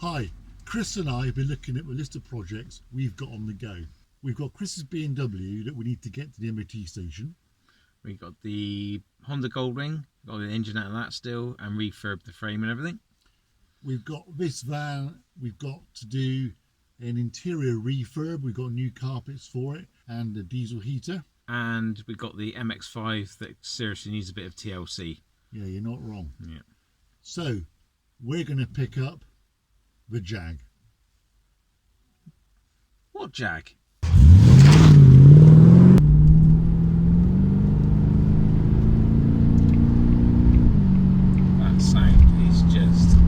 Hi, Chris and I have been looking at a list of projects we've got on the go. We've got Chris's BMW that we need to get to the MOT station. We've got the Honda Goldwing, got the engine out of that still, and refurb the frame and everything. We've got this van, we've got to do an interior refurb, we've got new carpets for it and a diesel heater. And we've got the MX-5 that seriously needs a bit of TLC. Yeah, you're not wrong. Yeah. So, we're going to pick up the Jag. What Jag? That sound is just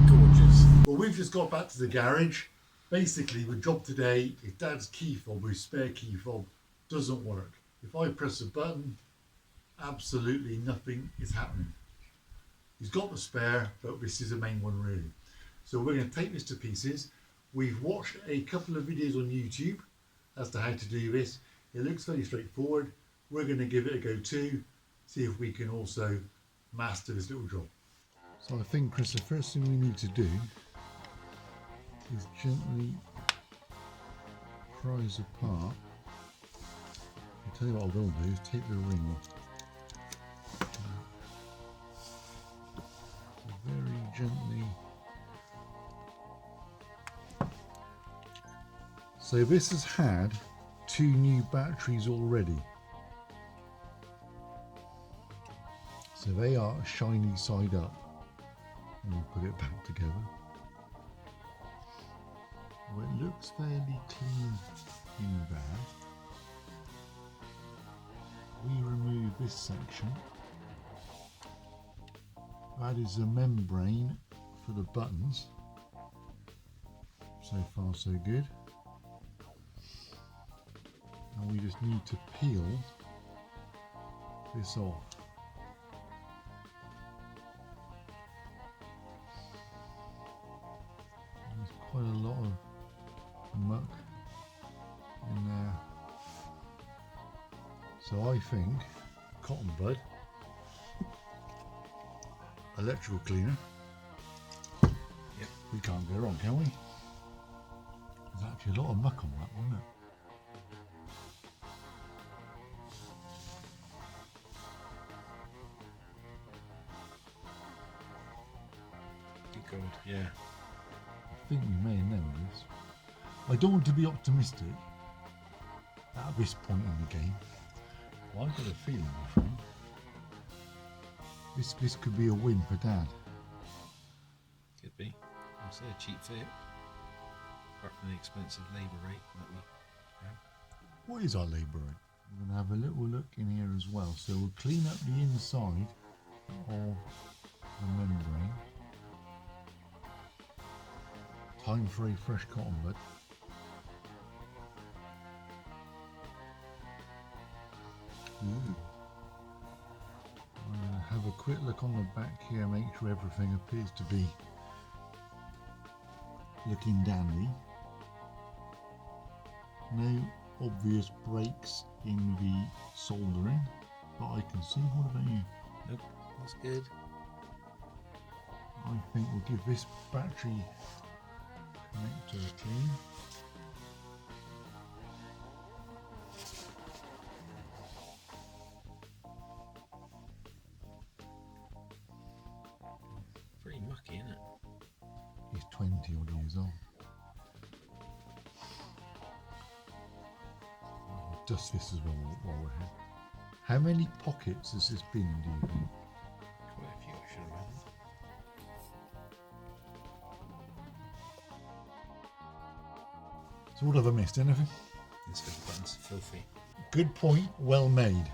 gorgeous. Well, we've just got back to the garage. Basically, the job today is Dad's key fob, his spare key fob, doesn't work. If I press a button, absolutely nothing is happening. He's got the spare, but this is the main one really. So we're going to take this to pieces. We've watched a couple of videos on YouTube as to how to do this. It looks fairly straightforward. We're going to give it a go too, see if we can also master this little job. So I think, Chris, the first thing we need to do is gently prise apart. I'll tell you what I will do is take the ring off. So very gently. So this has had 2 new batteries already. So they are shiny side up. And we'll put it back together. Well, it looks fairly clean in there. We remove this section. That is a membrane for the buttons. So far so good. And we just need to peel this off. There's quite a lot of muck in there. So I think cotton bud, electrical cleaner. Yep. We can't go wrong, can we? There's actually a lot of muck on that, wasn't it? Good, yeah. I think we may have nailed this. I don't want to be optimistic at this point in the game. Well, I've got a feeling, my friend, this could be a win for Dad. Could be. I'll say a cheap fit. Apart from the expensive labour rate that we have. What is our labour rate? We're going to have a little look in here as well. So we'll clean up the inside of the membrane. Time for a fresh cotton bud. Ooh. I'm going to have a quick look on the back here, make sure everything appears to be looking dandy. No obvious breaks in the soldering, but I can see. What about you? Nope, that's good. I think we'll give this battery connector a clean. Pretty mucky, isn't it? He's 20 odd years old. I'll dust this as well while we're here. How many pockets has this been, do you think? Quite a few, I should have had. So what have I missed? Anything? This bit of buttons are filthy. Good point, well made.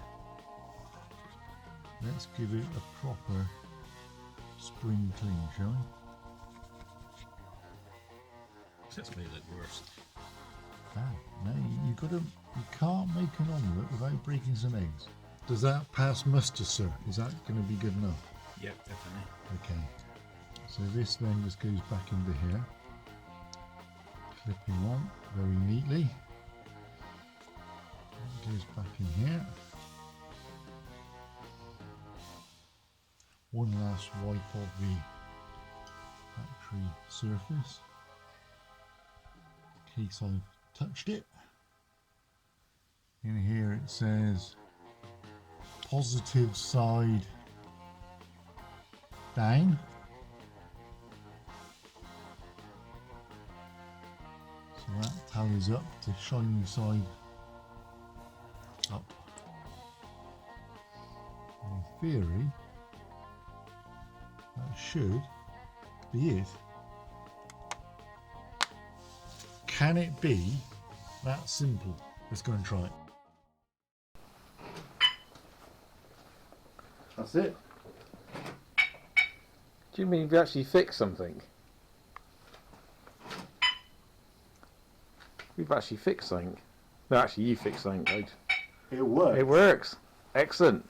Let's give it a proper spring clean, shall we? That's made it look worse. No, you can't make an omelette without breaking some eggs. Does that pass muster, sir? Is that going to be good enough? Yep, definitely. Okay. So this then just goes back into here. Clipping on very neatly. It goes back in here. One last wipe of the battery factory surface. In case I've touched it. In here it says positive side down. So that tallies up to shiny side up. In theory, that should be it. Can it be that simple? Let's go and try it. That's it. Do you mean you've actually fixed something? We've actually fixed something. No, actually you fixed something, right? It works. It works. Excellent.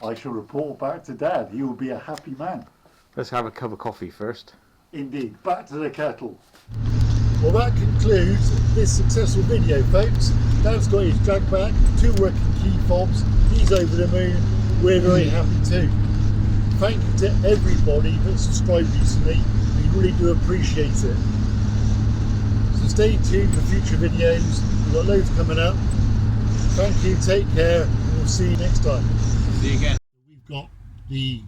I shall report back to Dad. He will be a happy man. Let's have a cup of coffee first. Indeed. Back to the kettle. Well, that concludes this successful video, folks. Dad's got his Jaguar, 2 working key fobs. He's over the moon. We're very happy too. Thank you to everybody that subscribed recently. We really do appreciate it. So stay tuned for future videos. We've got loads coming up. Thank you, take care, and we'll see you next time. See you again. We've got the...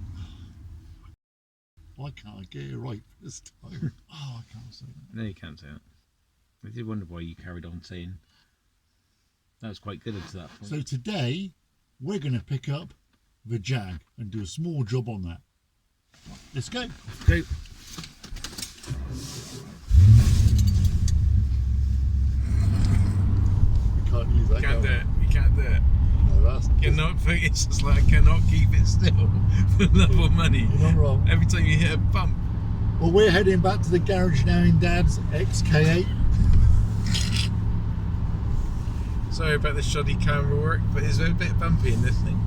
Why can't I get it right this time? Oh, I can't say that. No, you can't say that. I did wonder why you carried on saying that was quite good up to that point. So today, we're going to pick up the Jag and do a small job on that. Let's go. Go. We can't use that. Can't do it. You can't do it. No, that's Cannot focus. It's like I cannot keep it still for love or money. You're not wrong. Every time you hit a bump. Well, we're heading back to the garage now in Dad's XK8. Sorry about the shoddy camera work, but it's a bit bumpy in this thing.